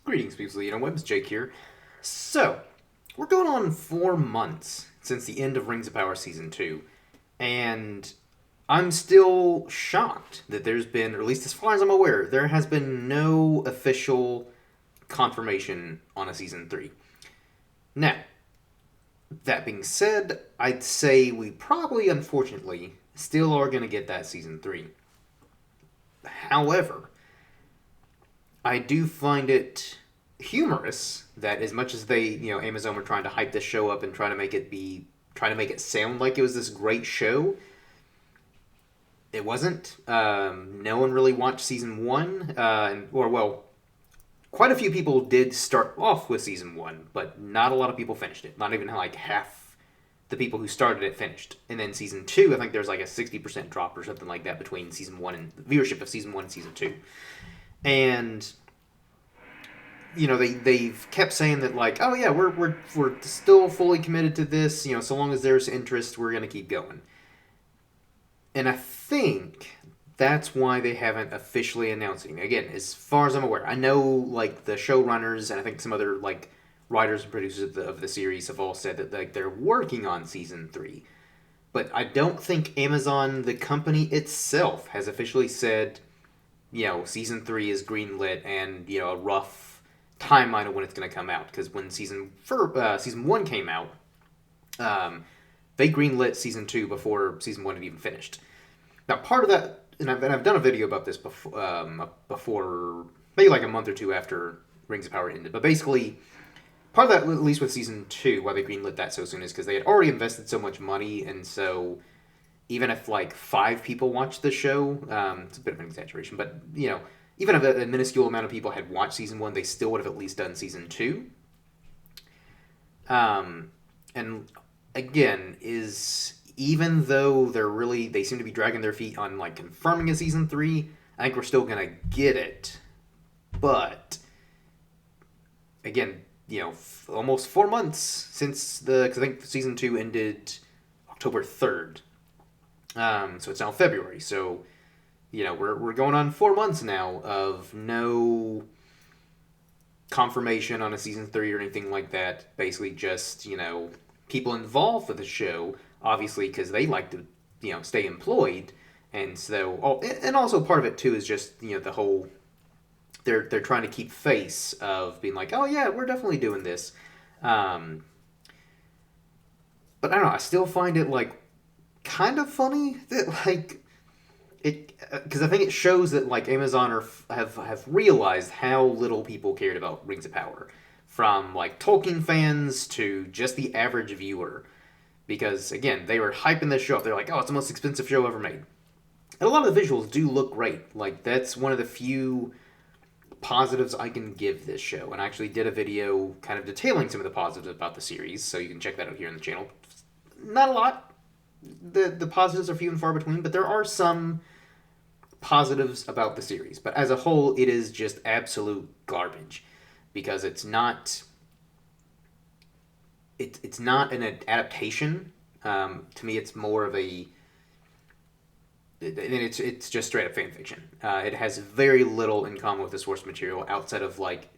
Greetings, people. Webs Jake here. So, we're going on 4 months since the end of Rings of Power Season 2, and I'm still shocked that there's been, or at least as far as I'm aware, there has been no official confirmation on a Season 3. Now, that being said, I'd say we probably, unfortunately, still are going to get that Season 3. However, I do find it humorous that as much as Amazon were trying to hype this show up and trying to make it sound like it was this great show, it wasn't. No one really watched season one, quite a few people did start off with season one, but not a lot of people finished it. Not even like half the people who started it finished. And then season two, I think there's like a 60% drop or something like that between season one and the viewership of season one and season two. And they've kept saying that, like, oh yeah, we're still fully committed to this. So long as there's interest, we're gonna keep going. And I think that's why they haven't officially announced it. Again, as far as I'm aware, I know like the showrunners and I think some other like writers and producers of the series have all said that like they're working on season three. But I don't think Amazon, the company itself, has officially said, season three is greenlit and a rough timeline of when it's going to come out. Because when season one came out, they greenlit season two before season one had even finished. Now, part of that, and I've done a video about this before, maybe like a month or two after Rings of Power ended. But basically, part of that, at least with season two, why they greenlit that so soon is because they had already invested so much money, and so even if like 5 people watched the show, it's a bit of an exaggeration, but even if a minuscule amount of people had watched season one, they still would have at least done season two. And again, even though they seem to be dragging their feet on like confirming a season three, I think we're still gonna get it. But again, almost 4 months since because I think season two ended October 3rd. So it's now February. So we're going on 4 months now of no confirmation on a season three or anything like that. Basically, just people involved with the show, obviously, because they like to stay employed, and so and also part of it too is just the whole they're trying to keep face of being like, oh yeah, we're definitely doing this. But I don't know. I still find it like kind of funny that like it because I think it shows that like Amazon have realized how little people cared about Rings of Power, from like Tolkien fans to just the average viewer. Because again, they were hyping this show up. They're like, "Oh, it's the most expensive show ever made," and a lot of the visuals do look great. Like that's one of the few positives I can give this show. And I actually did a video kind of detailing some of the positives about the series, so you can check that out here on the channel. Not a lot. The positives are few and far between, but there are some positives about the series. But as a whole, it is just absolute garbage because it's not an adaptation. To me, it's more of it's just straight up fan fiction. It has very little in common with the source material outside of like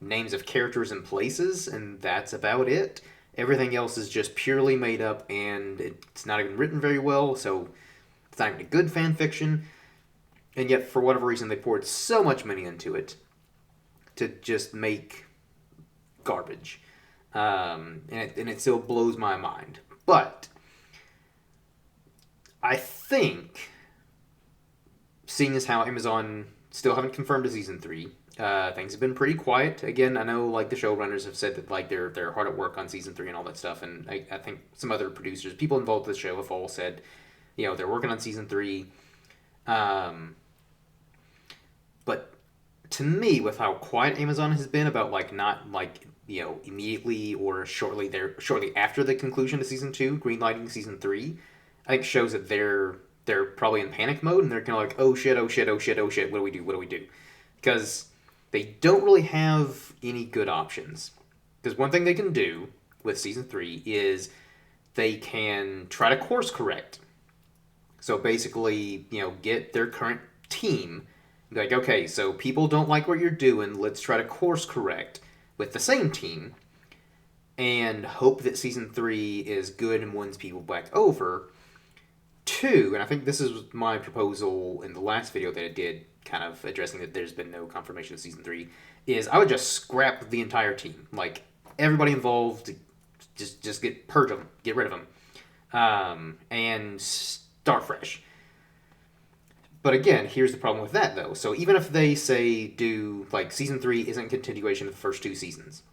names of characters and places, and that's about it. Everything else is just purely made up, and it's not even written very well, so it's not even a good fan fiction. And yet, for whatever reason, they poured so much money into it to just make garbage. And it still blows my mind. But I think, seeing as how Amazon still haven't confirmed a season three, things have been pretty quiet. Again, I know like the showrunners have said that like they're hard at work on season three and all that stuff, and I think some other producers, people involved with the show, have all said, they're working on season three. But to me, with how quiet Amazon has been about like not like immediately or shortly after the conclusion of season two, greenlighting season three, I think shows that they're probably in panic mode and they're kind of like, oh shit, oh shit, oh shit, oh shit, what do we do? What do we do? Because they don't really have any good options. Because one thing they can do with season three is they can try to course correct. So basically, get their current team Like, okay, so people don't like what you're doing. Let's try to course correct with the same team and hope that season 3 is good and wins people back over. Two, and I think this is my proposal in the last video that I did, kind of addressing that there's been no confirmation of season 3, is I would just scrap the entire team. Like, everybody involved, just purge them, get rid of them, and start fresh. But again, here's the problem with that, though. So even if they say like, season 3 isn't a continuation of the first 2 seasons,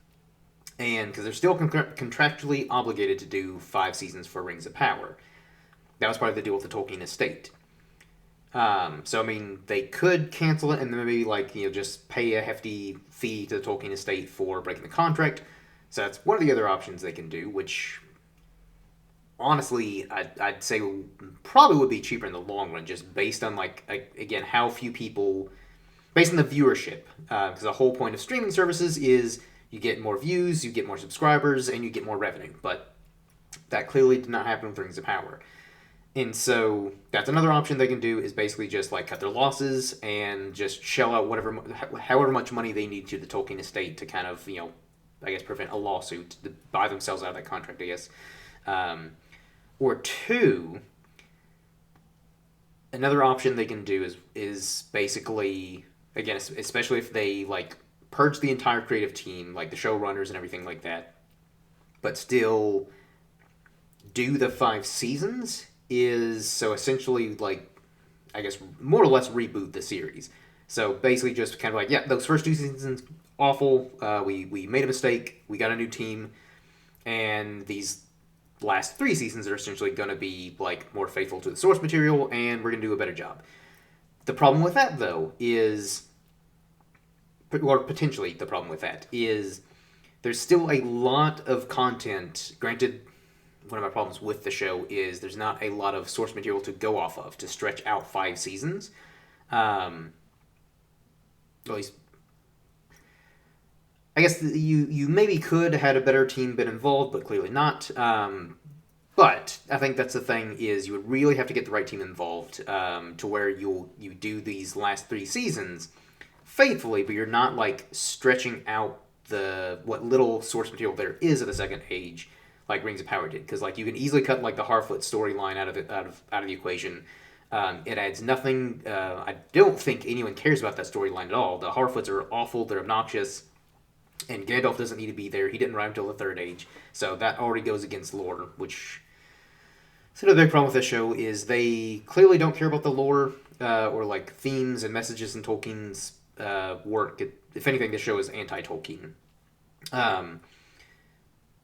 and because they're still contractually obligated to do 5 seasons for Rings of Power, that was part of the deal with the Tolkien estate. So I mean, they could cancel it and then maybe, like, just pay a hefty fee to the Tolkien estate for breaking the contract. So that's one of the other options they can do, which honestly I'd say probably would be cheaper in the long run, just based on, like, again, how few people, based on the viewership. Because the whole point of streaming services is you get more views, you get more subscribers, and you get more revenue. But that clearly did not happen with Rings of Power. And so that's another option they can do, is basically just, like, cut their losses and just shell out however much money they need to the Tolkien estate to kind of, I guess, prevent a lawsuit, to buy themselves out of that contract, I guess. Or two, another option they can do is basically, again, especially if they, like, purge the entire creative team, like the showrunners and everything like that, but still do the 5 seasons, is so essentially, like, I guess, more or less reboot the series. So basically just kind of like, yeah, those first 2 seasons, awful, we made a mistake, we got a new team, and these last 3 seasons are essentially going to be, like, more faithful to the source material, and we're going to do a better job. The problem with that, though, is, or potentially the problem with that, is there's still a lot of content. Granted, one of my problems with the show is there's not a lot of source material to go off of to stretch out 5 seasons. At least, I guess you maybe could have had a better team been involved, but clearly not. But I think that's the thing, is you would really have to get the right team involved, to where you do these last 3 seasons faithfully, but you're not, like, stretching out what little source material there is of the Second Age, like Rings of Power did. Because, like, you can easily cut, like, the Harfoot storyline out of the equation. It adds nothing. I don't think anyone cares about that storyline at all. The Harfoots are awful. They're obnoxious. And Gandalf doesn't need to be there. He didn't arrive until the Third Age. So that already goes against lore, which... So the big problem with this show is they clearly don't care about the lore, or, like, themes and messages in Tolkien's work. If anything, the show is anti-Tolkien.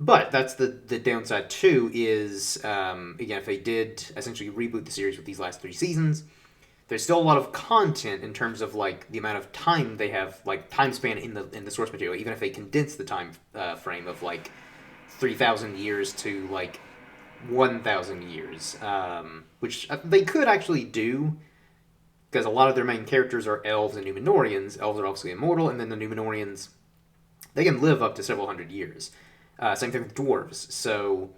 But that's the downside, too, is, again, if they did essentially reboot the series with these last 3 seasons, there's still a lot of content in terms of, like, the amount of time they have, like, time span in the source material, even if they condense the time frame of, like, 3,000 years to, like, 1,000 years, which they could actually do, because a lot of their main characters are elves and Numenorians. Elves are obviously immortal, and then the Numenorians, they can live up to several hundred years. Same thing with dwarves. So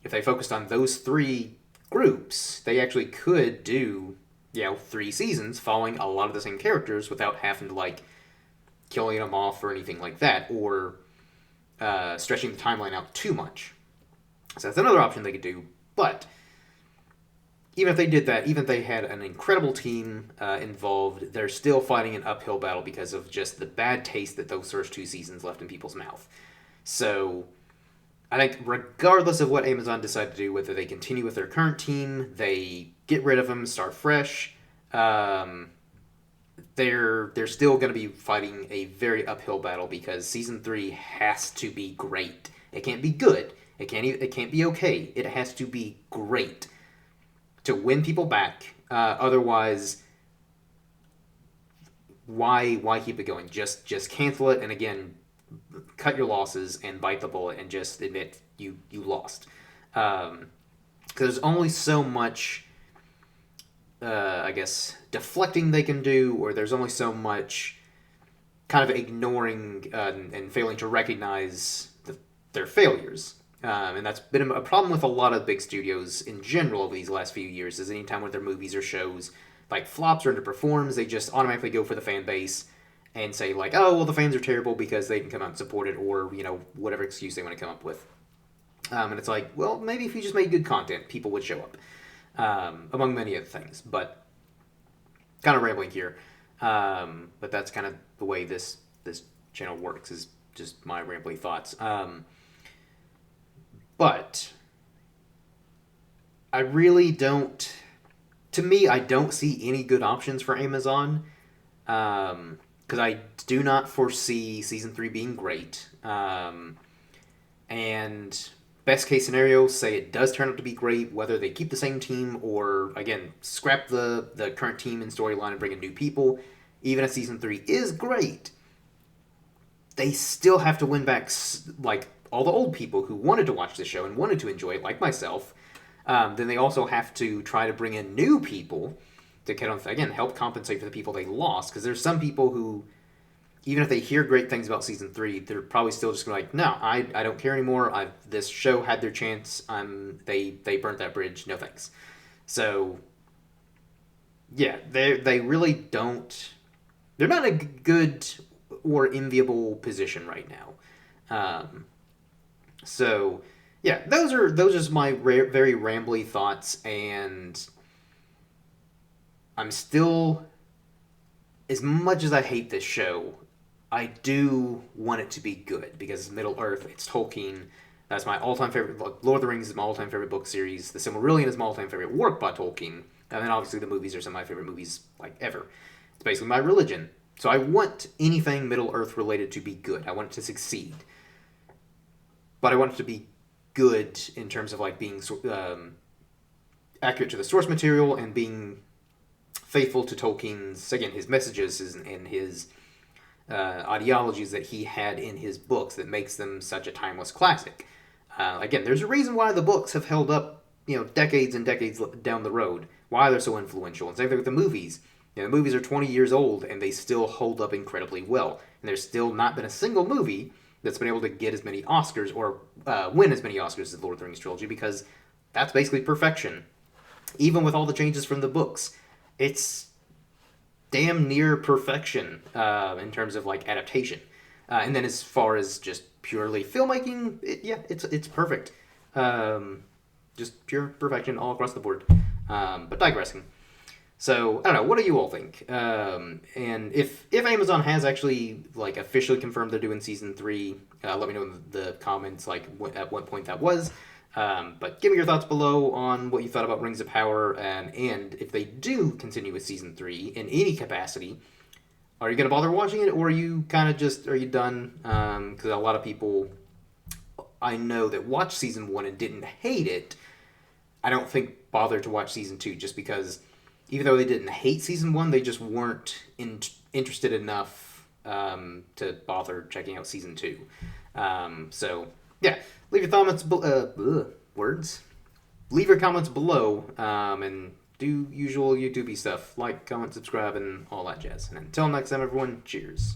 if they focused on those 3 groups, they actually could do, 3 seasons following a lot of the same characters without having to, like, killing them off or anything like that, or stretching the timeline out too much. So that's another option they could do. But even if they did that, even if they had an incredible team involved, they're still fighting an uphill battle because of just the bad taste that those first 2 seasons left in people's mouth. So I think regardless of what Amazon decide to do, whether they continue with their current team, they get rid of them, start fresh, they're still going to be fighting a very uphill battle, because season 3 has to be great. It can't be good. It can't be okay. It has to be great to win people back. Otherwise, why keep it going? Just cancel it, and again, cut your losses and bite the bullet and just admit you lost. Because there's only so much, I guess, deflecting they can do, or there's only so much kind of ignoring and failing to recognize their failures. And that's been a problem with a lot of big studios in general over these last few years, is anytime with their movies or shows, like flops or underperforms, they just automatically go for the fan base and say like, oh well, the fans are terrible because they can come out and support it, or whatever excuse they want to come up with. And it's like, well, maybe if you just made good content, people would show up, among many other things. But kind of rambling here. But that's kind of the way this channel works, is just my rambling thoughts. But I really don't. To me, I don't see any good options for Amazon, because I do not foresee season 3 being great. And best case scenario, say it does turn out to be great, whether they keep the same team or, again, scrap the current team and storyline and bring in new people. Even if season 3 is great, they still have to win back, like, all the old people who wanted to watch the show and wanted to enjoy it, like myself. Then they also have to try to bring in new people to kind of, again, help compensate for the people they lost. Because there's some people who, even if they hear great things about season 3, they're probably still just going to like, no, I don't care anymore. This show had their chance. They burnt that bridge. No thanks. So, yeah, they really don't. They're not a good or enviable position right now. So, yeah, those are just my very rambly thoughts, and I'm still, as much as I hate this show, I do want it to be good because it's Middle Earth, it's Tolkien. That's my all-time favorite book. Lord of the Rings is my all-time favorite book series. The Silmarillion is my all-time favorite work by Tolkien. And then obviously the movies are some of my favorite movies like ever. It's basically my religion. So I want anything Middle Earth related to be good. I want it to succeed. But I want it to be good in terms of like being accurate to the source material and being faithful to Tolkien's, again, his messages and his ideologies that he had in his books that makes them such a timeless classic. Again, there's a reason why the books have held up, decades and decades down the road. Why they're so influential. And same thing with the movies. The movies are 20 years old and they still hold up incredibly well. And there's still not been a single movie that's been able to get as many Oscars or win as many Oscars as the Lord of the Rings trilogy, because that's basically perfection. Even with all the changes from the books, it's damn near perfection in terms of like adaptation. And then as far as just purely filmmaking, it's perfect. Just pure perfection all across the board. But digressing. So, I don't know, what do you all think? And if Amazon has actually, like, officially confirmed they're doing Season 3, let me know in the comments, like, at what point that was. But give me your thoughts below on what you thought about Rings of Power, and if they do continue with Season 3 in any capacity, are you going to bother watching it, or are you kind of just, are you done? Because a lot of people I know that watched Season 1 and didn't hate it, I don't think bothered to watch Season 2, just because even though they didn't hate Season 1, they just weren't interested enough to bother checking out Season 2. So, yeah, leave your comments words. Leave your comments below, and do usual YouTube stuff. Like, comment, subscribe, and all that jazz. And until next time, everyone, cheers.